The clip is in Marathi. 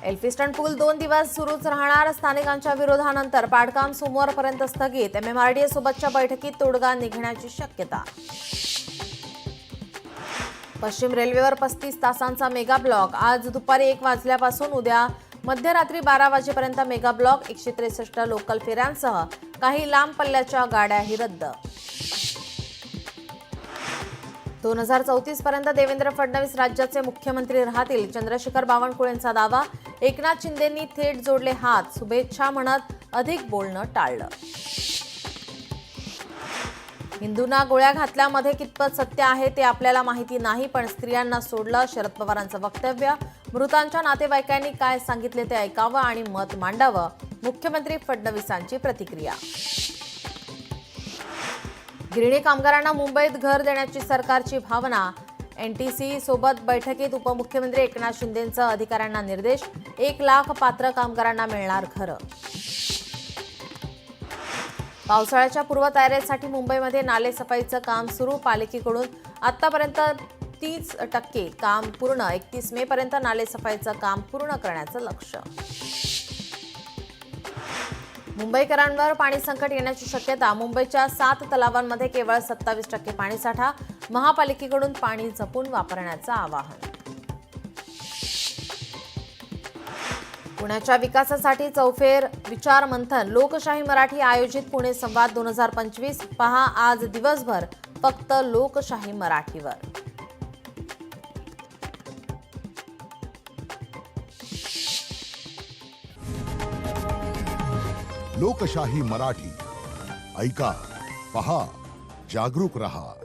एल्फिस्टन पूल 2 दिवस सुरूच राहणार. स्थानिकांच्या विरोधानंतर पाडकाम सोमवारपर्यंत स्थगित. MMRDA सोबतच्या बैठकीत तोडगा निघण्याची शक्यता. पश्चिम रेल्वेवर 35 तासांचा मेगा ब्लॉक. आज दुपारी 1 वाजल्यापासून उद्या मध्यरात्री 12 वाजेपर्यंत मेगा ब्लॉक. 163 लोकल फेऱ्यांसह काही लांब पल्ल्याच्या गाड्याही रद्द. 2034 पर्यंत देवेंद्र फडणवीस राज्याचे मुख्यमंत्री राहतील. चंद्रशेखर बावनकुळेंचा दावा. एकनाथ शिंदेंनी थेट जोडले हात. शुभेच्छा म्हणत अधिक बोलणं टाळलं. हिंदूंना गोळ्या घातल्यामध्ये कितपत सत्य आहे ते आपल्याला माहिती नाही, पण स्त्रियांना सोडलं. शरद पवारांचं वक्तव्य. मृतांच्या नातेवाईकांनी काय सांगितले ते ऐकावं आणि मत मांडावं. मुख्यमंत्री फडणवीसांची प्रतिक्रिया. गिरणी कामगारांना मुंबईत घर देण्याची सरकारची भावना. NTC सोबत बैठकीत उपमुख्यमंत्री एकनाथ शिंदेंचा अधिकाऱ्यांना निर्देश. 1 लाख पात्र कामगारांना मिळणार घरं. पावसाळ्याच्या पूर्वतयारीसाठी मुंबईमध्ये नालेसफाईचं काम सुरू. पालिकेकडून आतापर्यंत 30% काम पूर्ण. 31 मे पर्यंत नालेसफाईचं काम पूर्ण करण्याचं लक्ष्य. मुंबईकरांवर पाणी संकट येण्याची शक्यता. मुंबईच्या 7 तलावांमध्ये केवळ 27% पाणीसाठा. महापालिकेकडून पाणी जपून वापरण्याचं आवाहन. पुण्याच्या विकासासाठी चौफेर विचार मंथन. लोकशाही मराठी आयोजित पुणे संवाद 2025. पहा आज दिवसभर फक्त लोकशाही मराठीवर. लोकशाही मराठी ऐका, पहा, जागरूक रहा.